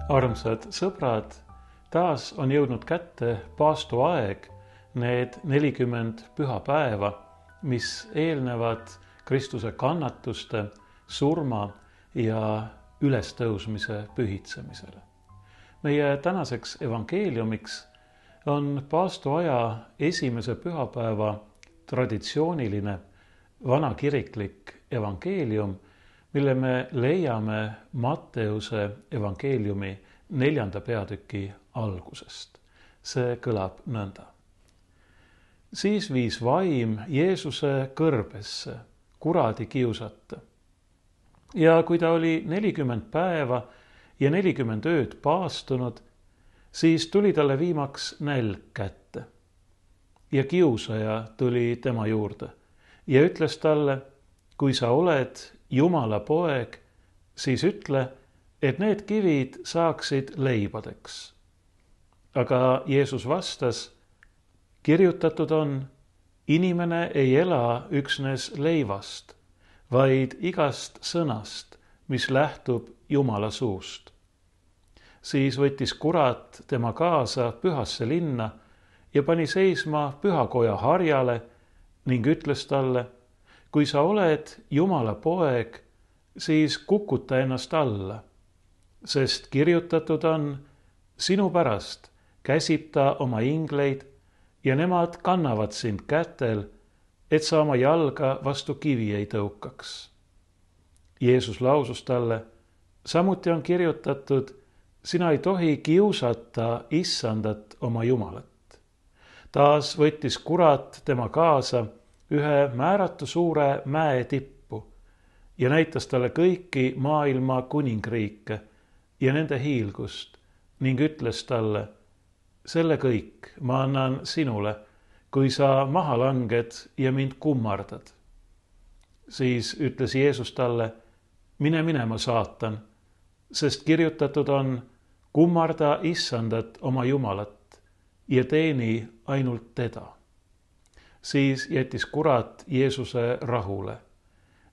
Armsad sõbrad, taas on jõudnud kätte paastuaeg, need 40 pühapäeva, mis eelnevad Kristuse kannatuste, surma ja ülestõusmise pühitsemisele. Meie tänaseks evangeeliumiks on paastuaja esimese pühapäeva traditsiooniline vanakiriklik evangeelium, mille me leiame Matteuse evangeeliumi 4. peatüki algusest. See kõlab nõnda. Siis viis vaim Jeesuse kõrbesse, kuradi kiusata. Ja kui ta oli 40 päeva ja 40 ööd paastunud, siis tuli talle viimaks nälg kätte. Ja kiusaja tuli tema juurde ja ütles talle, kui sa oled Jumala poeg, siis ütle, et need kivid saaksid leibadeks. Aga Jeesus vastas, kirjutatud on, inimene ei ela üksnes leivast, vaid igast sõnast, mis lähtub Jumala suust. Siis võttis kurat tema kaasa pühasse linna ja pani seisma pühakoja harjale ning ütles talle, kui sa oled Jumala poeg, siis kukuta ennast alla, sest kirjutatud on, sinu pärast käsib ta oma ingleid ja nemad kannavad sind kätel, et sa oma jalga vastu kivi ei tõukaks. Jeesus lausus talle, samuti on kirjutatud, sina ei tohi kiusata Issandat oma Jumalat. Taas võttis kurat tema kaasa ühe määratu suure mäe tippu ja näitas talle kõiki maailma kuningriike ja nende hiilgust ning ütles talle, selle kõik ma annan sinule, kui sa maha langed ja mind kummardad. Siis ütles Jeesus talle, mine minema, saatan, sest kirjutatud on, kummarda Issandat oma Jumalat ja teeni ainult teda. Siis jättis kurat Jeesuse rahule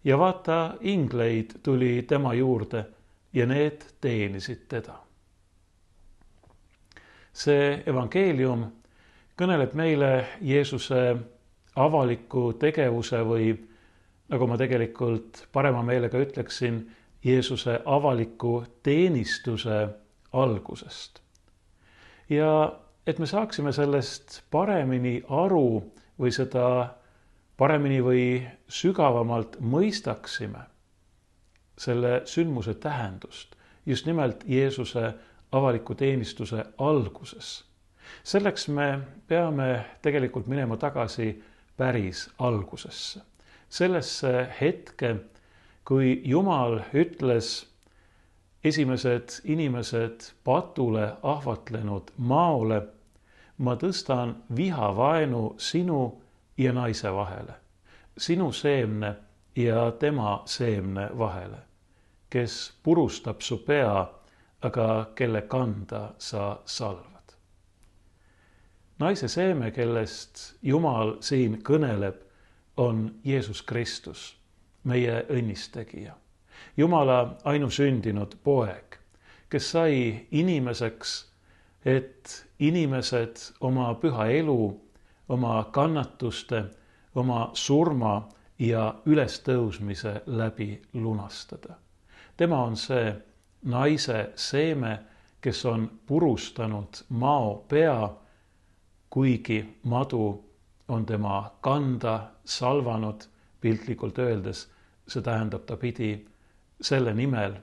ja vaata, ingleid tuli tema juurde ja need teenisid teda. See evangeelium kõneleb meile Jeesuse avaliku tegevuse või, nagu ma tegelikult parema meelega ütleksin, Jeesuse avaliku teenistuse algusest. Ja et me saaksime sellest paremini aru või seda paremini või sügavamalt mõistaksime selle sündmuse tähendust, just nimelt Jeesuse avaliku teenistuse alguses. Selleks me peame tegelikult minema tagasi päris algusesse. Sellesse hetke, kui Jumal ütles esimesed inimesed patule ahvatlenud maole, ma tõstan vihavaenu sinu ja naise vahele, sinu seemne ja tema seemne vahele, kes purustab su pea, aga kelle kanda sa salvad. Naise seeme, kellest Jumal siin kõneleb, on Jeesus Kristus, meie õnnistegija. Jumala ainusündinud poeg, kes sai inimeseks, et inimesed oma püha elu, oma kannatuste, oma surma ja ülestõusmise läbi lunastada. Tema on see naise seeme, kes on purustanud mao pea, kuigi madu on tema kanda salvanud, piltlikult öeldes, see tähendab, ta pidi selle nimel,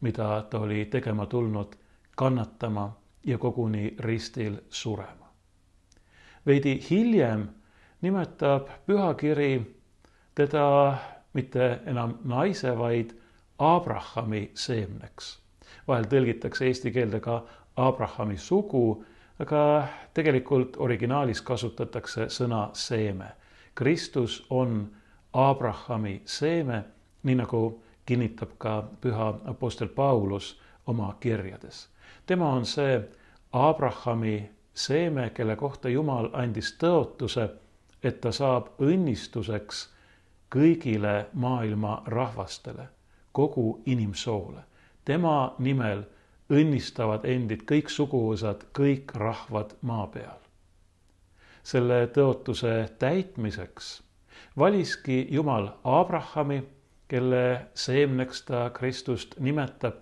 mida ta oli tegema tulnud, kannatama ja koguni ristil surema. Veidi hiljem nimetab pühakiri teda mitte enam naise, vaid Abrahami seemneks. Vahel tõlgitakse eesti keelde ka Abrahami sugu, aga tegelikult originaalis kasutatakse sõna seeme. Kristus on Abrahami seeme, nii nagu kinnitab ka püha apostel Paulus oma kirjades. Tema on see Abrahami seeme, kelle kohta Jumal andis tõotuse, et ta saab õnnistuseks kõigile maailma rahvastele, kogu inimsoole. Tema nimel õnnistavad endid kõik suguvõsad, kõik rahvad maa peal. Selle tõotuse täitmiseks valiski Jumal Abrahami, kelle seemneks ta Kristust nimetab,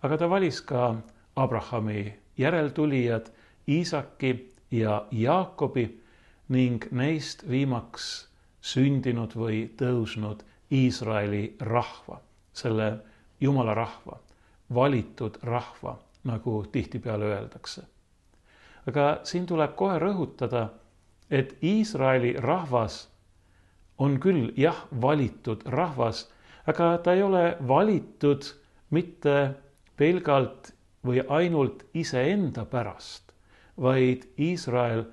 aga ta valis ka Abrahami järeltulijad Iisaki ja Jaakobi ning neist viimaks sündinud või tõusnud Iisraeli rahva, selle Jumala rahva, valitud rahva, nagu tihtipeale öeldakse. Aga siin tuleb kohe rõhutada, et Iisraeli rahvas on küll jah valitud rahvas, aga ta ei ole valitud mitte pelgalt või ainult iseenda pärast, vaid Iisrael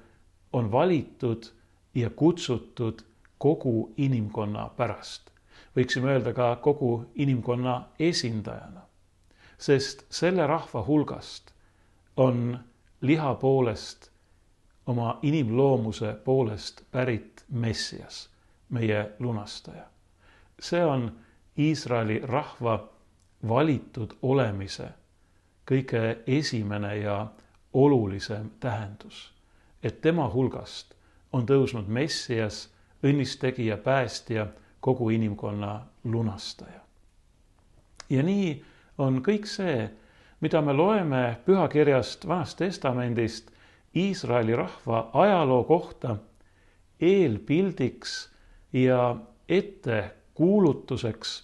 on valitud ja kutsutud kogu inimkonna pärast. Võiksime öelda ka kogu inimkonna esindajana, sest selle rahva hulgast on liha poolest, oma inimloomuse poolest pärit Messias, meie lunastaja. See on Iisraeli rahva valitud olemise kõige esimene ja olulisem tähendus, et tema hulgast on tõusnud Messias, õnnistegija, päästja, kogu inimkonna lunastaja. Ja nii on kõik see, mida me loeme pühakirjast Vanast Testamendist Iisraeli rahva ajaloo kohta, eelpildiks ja ettekuulutuseks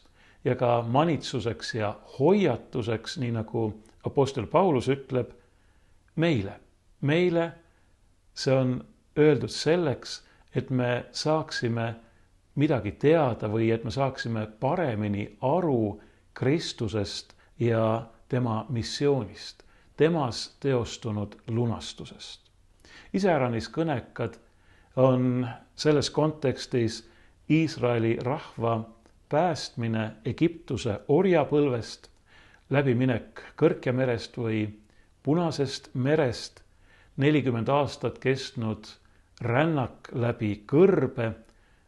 ja ka manitsuseks ja hoiatuseks, nii nagu apostel Paulus ütleb, meile see on öeldud selleks, et me saaksime midagi teada või et me saaksime paremini aru Kristusest ja tema missioonist, temas teostunud lunastusest. Iseäranis kõnekad on selles kontekstis Iisraeli rahva päästmine Egiptuse orjapõlvest, läbiminek Kõrgja merest või Punasest merest, 40 aastat kestnud rännak läbi kõrbe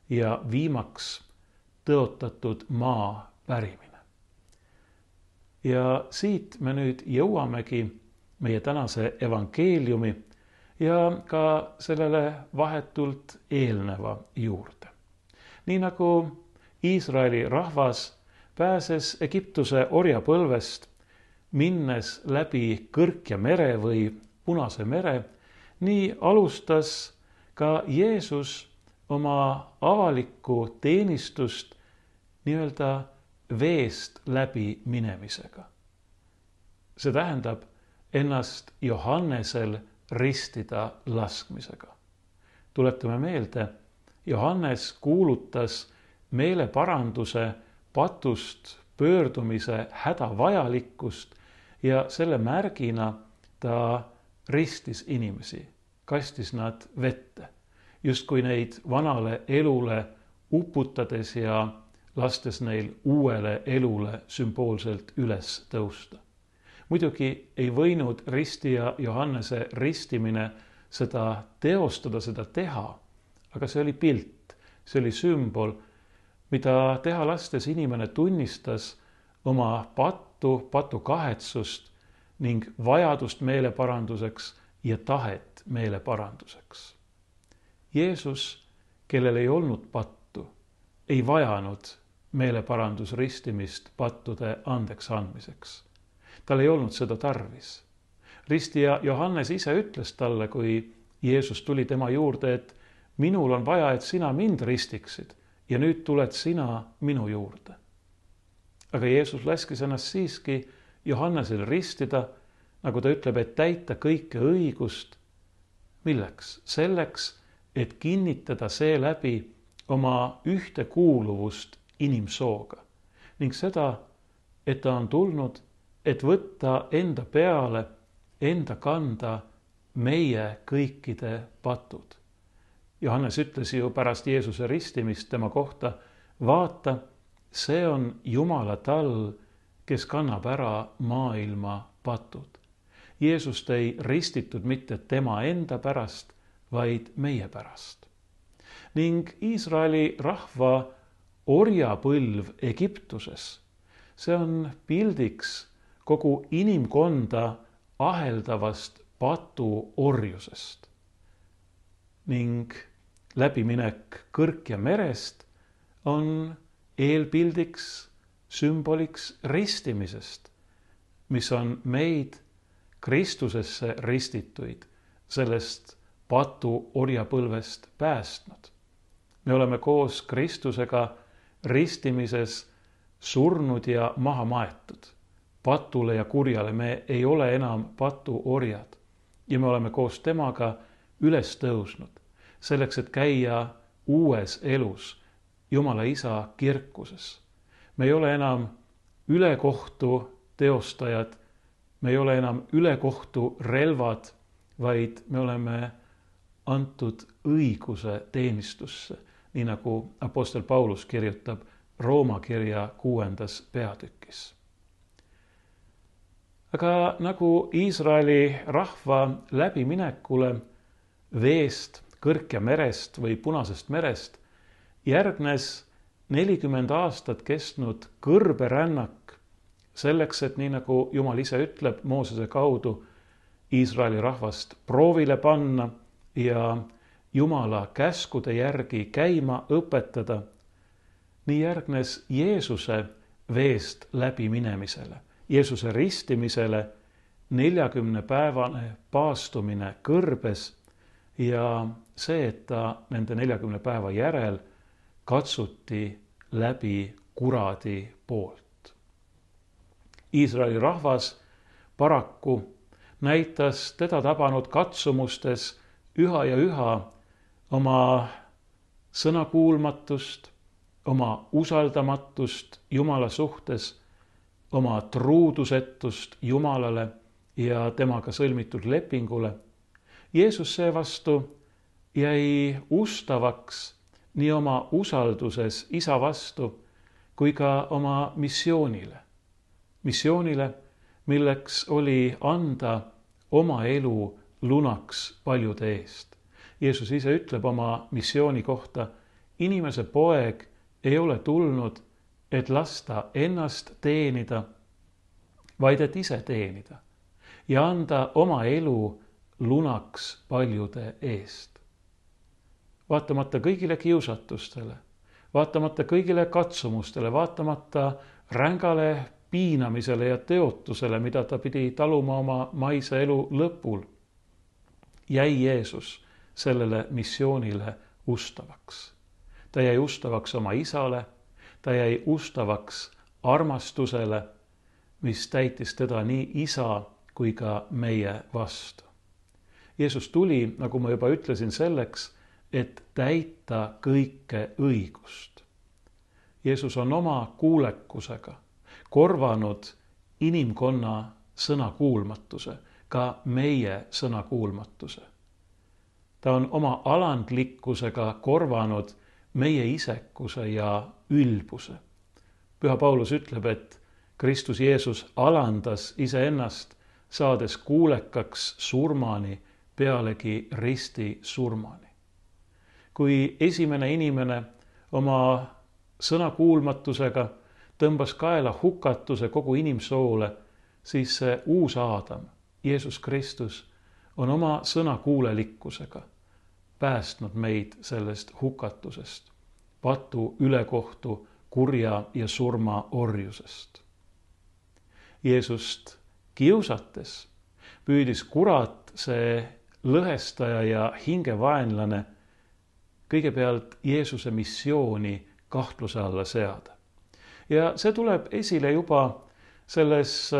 ja viimaks tõotatud maa pärimine. Ja siit me nüüd jõuamegi meie tänase evangeeliumi ja ka sellele vahetult eelneva juurde. Nii nagu Iisraeli rahvas pääses Egiptuse orjapõlvest, minnes läbi Kõrgja mere või Punase mere, nii alustas ka Jeesus oma avalikku teenistust nii-öelda veest läbi minemisega. See tähendab ennast Johannesel ristida laskmisega. Tuletame meelde, Johannes kuulutas meeleparanduse, patust pöördumise hädavajalikkust ja selle märgina ta ristis inimesi, kastis nad vette, justkui neid vanale elule uputades ja lastes neil uuele elule sümboolselt üles tõusta. Muidugi ei võinud ristija Johannese ristimine seda teostada, seda teha, aga see oli pilt, see oli sümbol, mida teha lastes inimene tunnistas oma patu kahetsust ning vajadust meeleparanduseks ja tahet meeleparanduseks. Jeesus, kellel ei olnud pattu, ei vajanud meeleparandusristimist pattude andeks andmiseks. Tal ei olnud seda tarvis. Ristija Johannes ise ütles talle, kui Jeesus tuli tema juurde, et minul on vaja, et sina mind ristiksid ja nüüd tuled sina minu juurde. Aga Jeesus laskis ennast siiski Johannesel ristida, nagu ta ütleb, et täita kõike õigust. Milleks? Selleks, et kinnitada seeläbi oma ühtekuuluvust inimsooga ning seda, et ta on tulnud, et võtta enda peale, enda kanda meie kõikide patud. Johannes ütles ju pärast Jeesuse ristimist tema kohta, vaata, see on Jumala tall, kes kannab ära maailma patud. Jeesust ei ristitud mitte tema enda pärast, vaid meie pärast. Ning Iisraeli rahva orjapõlv Egiptuses, see on pildiks kogu inimkonda aheldavast patuorjusest. Ning läbiminek Kõrkja merest on eelpildiks, sümboliks ristimisest, mis on meid Kristusesse ristituid sellest patuorjapõlvest päästnud. Me oleme koos Kristusega ristimises surnud ja maha maetud. Patule ja kurjale me ei ole enam patuorjad ja me oleme koos temaga üles tõusnud selleks, et käia uues elus Jumala Isa kirkuses. Me ei ole enam ülekohtu teostajad, me ei ole enam ülekohtu relvad, vaid me oleme antud õiguse teenistusse, nii nagu apostel Paulus kirjutab Rooma kirja 6. peatükis. Aga nagu Iisraeli rahva läbiminekule veest, Kõrkja merest või Punasest merest järgnes 40 aastat kestnud kõrberännak selleks, et nii nagu Jumal ise ütleb Moosese kaudu, Iisraeli rahvast proovile panna ja Jumala käskude järgi käima õpetada, nii järgnes Jeesuse veest läbiminemisele, Jeesuse ristimisele 40-päevane paastumine kõrbes ja see, et ta nende 40 päeva järel katsuti läbi kuradi poolt. Iisraeli rahvas paraku näitas teda tabanud katsumustes üha ja üha oma sõnakuulmatust, oma usaldamatust Jumala suhtes, oma truudusetust Jumalale ja temaga sõlmitud lepingule. Jeesus seevastu jäi ustavaks nii oma usalduses Isa vastu kui ka oma missioonile. Missioonile, milleks oli anda oma elu lunaks paljude eest. Jeesus ise ütleb oma missiooni kohta, inimese poeg ei ole tulnud, et lasta ennast teenida, vaid et ise teenida ja anda oma elu lunaks paljude eest. Vaatamata kõigile kiusatustele, vaatamata kõigile katsumustele, vaatamata rängale piinamisele ja teotusele, mida ta pidi taluma oma maise elu lõpul, jäi Jeesus sellele missioonile ustavaks. Ta jäi ustavaks oma Isale, ta jäi ustavaks armastusele, mis täitis teda nii Isa kui ka meie vastu. Jeesus tuli, nagu ma juba ütlesin, selleks, et täita kõike õigust. Jeesus on oma kuulekusega korvanud inimkonna sõnakuulmatuse, ka meie sõnakuulmatuse. Ta on oma alandlikkusega korvanud meie isekuse ja ülbuse. Püha Paulus ütleb, et Kristus Jeesus alandas iseennast, saades kuulekaks surmani, pealegi risti surmani. Kui esimene inimene oma sõnakuulmatusega tõmbas kaela hukatuse kogu inimsoole, siis see uus Aadam, Jeesus Kristus, on oma sõnakuulelikkusega päästnud meid sellest hukatusest, patu, ülekohtu, kurja ja surma orjusest. Jeesust kiusates püüdis kurat, see lõhestaja ja hingevaenlane, kõigepealt Jeesuse missiooni kahtluse alla seada. Ja see tuleb esile juba selles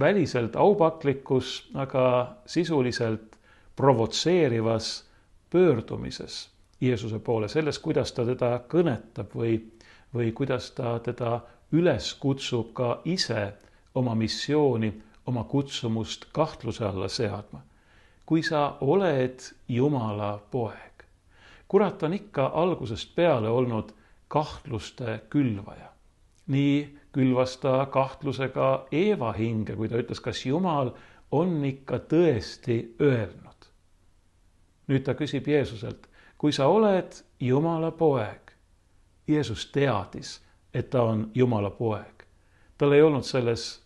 väliselt aupaklikus, aga sisuliselt provotseerivas pöördumises Jeesuse poole, selles, kuidas ta teda kõnetab või kuidas ta teda üles kutsub ka ise oma missiooni, oma kutsumust kahtluse alla seadma. Kui sa oled Jumala poeg. Kurat on ikka algusest peale olnud kahtluste külvaja. Nii külvas ta kahtlusega Eeva hinge, kui ta ütles, kas Jumal on ikka tõesti öelnud. Nüüd ta küsib Jeesuselt, kui sa oled Jumala poeg. Jeesus teadis, et ta on Jumala poeg. Tal ei olnud selles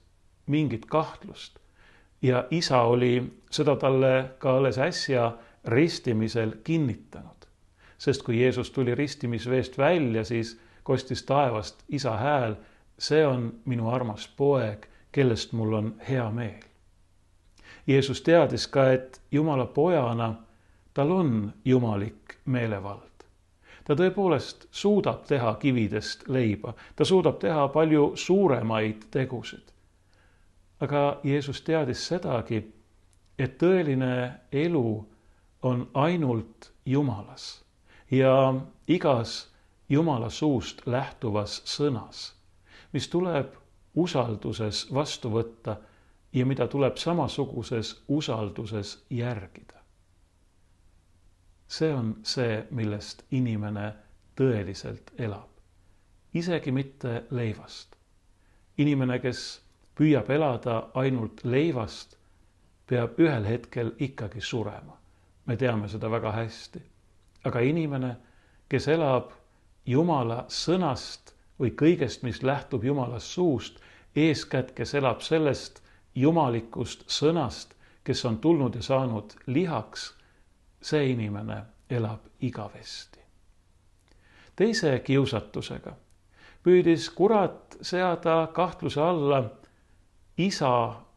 mingit kahtlust. Ja isa oli seda talle ka alles äsja ristimisel kinnitanud. Sest kui Jeesus tuli ristimisveest välja, siis kostis taevast isa hääl, see on minu armas poeg, kellest mul on hea meel. Jeesus teadis ka, et Jumala pojana tal on jumalik meelevald. Ta tõepoolest suudab teha kividest leiba, ta suudab teha palju suuremaid tegusid. Aga Jeesus teadis sedagi, et tõeline elu on ainult Jumalas ja igas Jumala suust lähtuvas sõnas, mis tuleb usalduses vastu võtta ja mida tuleb samasuguses usalduses järgida. See on see, millest inimene tõeliselt elab. Isegi mitte leivast. Inimene, kes püüab elada ainult leivast, peab ühel hetkel ikkagi surema. Me teame seda väga hästi. Aga inimene, kes elab Jumala sõnast või kõigest, mis lähtub Jumala suust, eeskätt, kes elab sellest jumalikust sõnast, kes on tulnud ja saanud lihaks, see inimene elab igavesti. Teise kiusatusega püüdis kurat seada kahtluse alla isa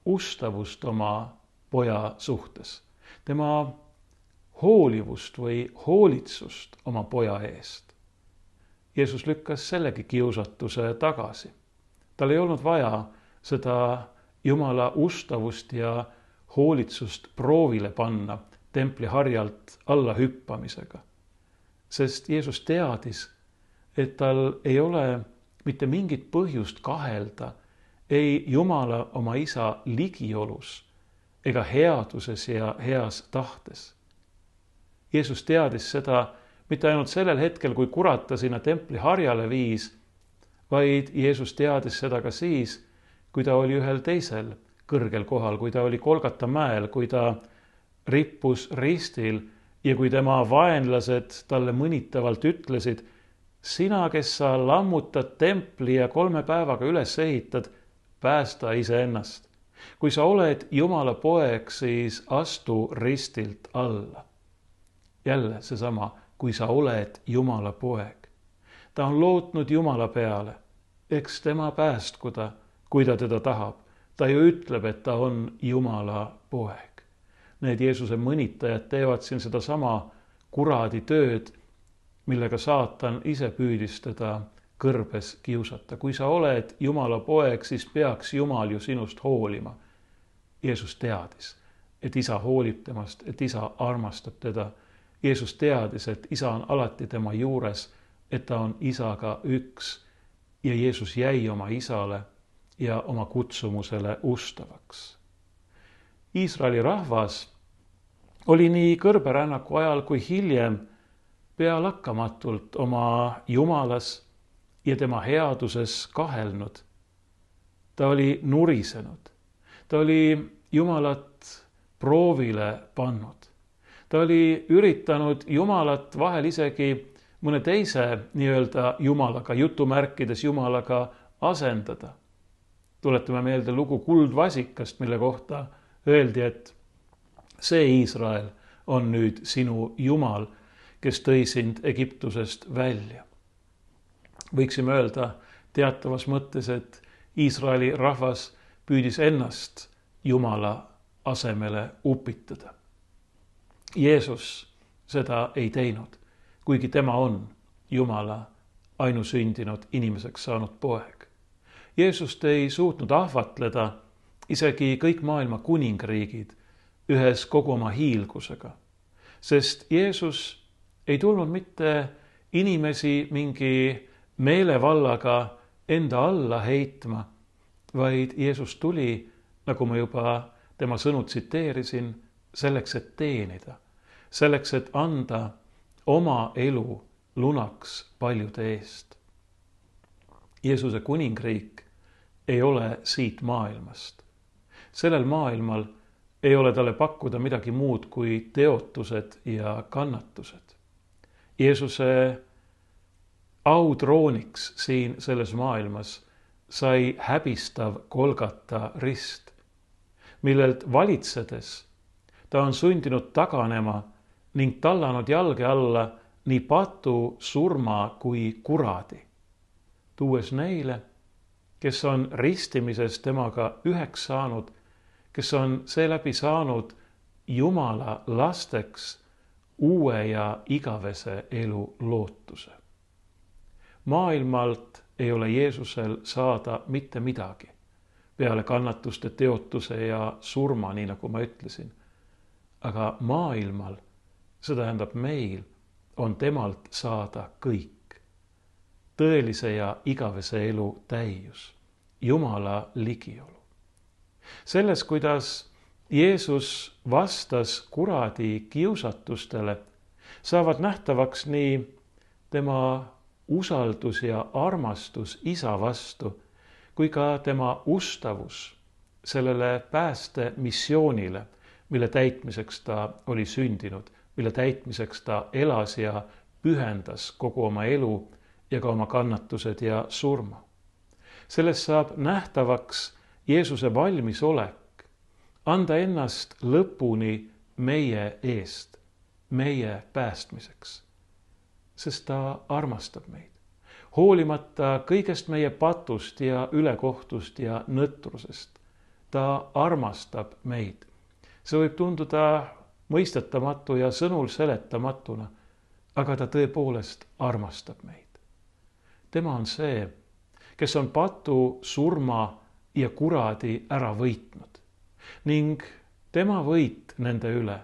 ustavust oma poja suhtes, tema hoolivust või hoolitsust oma poja eest. Jeesus lükkas sellegi kiusatuse tagasi. Tal ei olnud vaja seda Jumala ustavust ja hoolitsust proovile panna templi harjalt alla hüppamisega. Sest Jeesus teadis, et tal ei ole mitte mingit põhjust kahelda ei Jumala oma isa ligiolus ega headuses ja heas tahtes. Jeesus teadis seda mitte ainult sellel hetkel, kui kurat ta sinna templi harjale viis, vaid Jeesus teadis seda ka siis, kui ta oli ühel teisel kõrgel kohal, kui ta oli Golgata mäel, kui ta rippus ristil ja kui tema vaenlased talle mõnitavalt ütlesid, sina, kes sa lammutad templi ja 3 päevaga üles ehitad, päästa iseennast. Kui sa oled Jumala poeg, siis astu ristilt alla. Jälle seesama, kui sa oled Jumala poeg. Ta on lootnud Jumala peale. Eks tema päästku ta, kui ta teda tahab. Ta ju ütleb, et ta on Jumala poeg. Need Jeesuse mõnitajad teevad siin sedasama kuradi tööd, millega saatan ise püüdis teda kõrbes kiusata. Kui sa oled Jumala poeg, siis peaks Jumal ju sinust hoolima. Jeesus teadis, et isa hoolib temast, et isa armastab teda. Jeesus teadis, et isa on alati tema juures, et ta on isaga üks ja Jeesus jäi oma isale ja oma kutsumusele ustavaks. Iisraeli rahvas oli nii kõrberännaku ajal kui hiljem pealakkamatult oma Jumalas ja tema headuses kahelnud. Ta oli nurisenud. Ta oli Jumalat proovile pannud. Ta oli üritanud Jumalat vahel isegi mõne teise nii-öelda Jumalaga, jutumärkides Jumalaga asendada. Tuletame meelde lugu kuldvasikast, mille kohta öeldi, et see Iisrael on nüüd sinu Jumal, kes tõi sind Egiptusest välja. Võiksime öelda teatavas mõttes, et Iisraeli rahvas püüdis ennast Jumala asemele upitada. Jeesus seda ei teinud, kuigi tema on Jumala ainusündinud inimeseks saanud poeg. Jeesust ei suutnud ahvatleda isegi kõik maailma kuningriigid ühes kogu oma hiilgusega, sest Jeesus ei tulnud mitte inimesi mingi meelevallaga enda alla heitma, vaid Jeesus tuli, nagu ma juba tema sõnu tsiteerisin, selleks, et teenida, selleks, et anda oma elu lunaks paljude eest. Jeesuse kuningriik ei ole siit maailmast. Sellel maailmal ei ole talle pakkuda midagi muud kui teotused ja kannatused. Jeesuse autrooniks siin selles maailmas sai häbistav Golgata rist, millelt valitsedes ta on sundinud taganema ning tallanud jalge alla nii patu, surma kui kuradi, tuues neile, kes on ristimises temaga üheks saanud, kes on seeläbi saanud Jumala lasteks, uue ja igavese elu lootuse. Maailmalt ei ole Jeesusel saada mitte midagi peale kannatuste, teotuse ja surma, nii nagu ma ütlesin. Aga maailmal, see tähendab meil, on temalt saada kõik. Tõelise ja igavese elu täius, Jumala ligiolu. Selles, kuidas Jeesus vastas kuradi kiusatustele, saavad nähtavaks nii tema usaldus ja armastus Isa vastu, kui ka tema ustavus sellele päästemissioonile, mille täitmiseks ta oli sündinud, mille täitmiseks ta elas ja pühendas kogu oma elu ja ka oma kannatused ja surma. Sellest saab nähtavaks Jeesuse valmisolek anda ennast lõpuni meie eest, meie päästmiseks, sest ta armastab meid. Hoolimata kõigest meie patust ja ülekohtust ja nõtrusest, ta armastab meid. See võib tunduda mõistetamatu ja sõnul seletamatuna, aga ta tõepoolest armastab meid. Tema on see, kes on patu, surma ja kuradi ära võitnud ning tema võit nende üle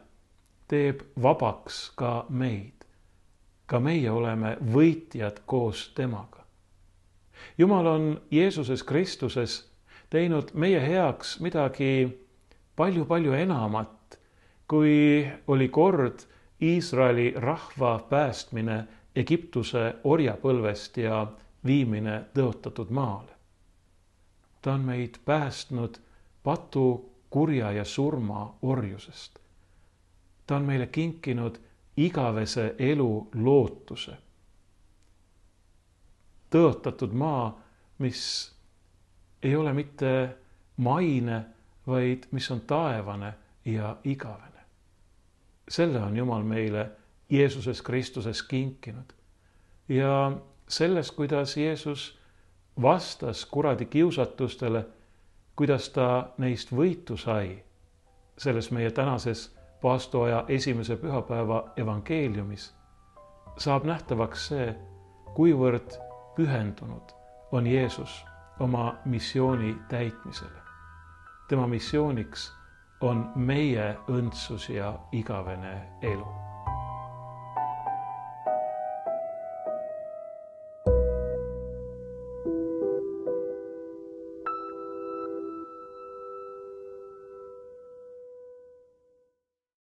teeb vabaks ka meid. Ka meie oleme võitjad koos temaga. Jumal on Jeesuses Kristuses teinud meie heaks midagi palju enamat, kui oli kord Iisraeli rahva päästmine Egiptuse orjapõlvest ja viimine tõotatud maale. Ta on meid päästnud patu, kurja ja surma orjusest. Ta on meile kinkinud igavese elu lootuse. Tõotatud maa, mis ei ole mitte maine, vaid mis on taevane ja igavene. Selle on Jumal meile Jeesuses Kristuses kinkinud. Ja selles, kuidas Jeesus vastas kuradi kiusatustele, kuidas ta neist võitu sai, selles meie tänases paastoaja esimese pühapäeva evangeeliumis, saab nähtavaks see, kuivõrd pühendunud on Jeesus oma missiooni täitmisele. Tema missiooniks on meie õndsus ja igavene elu.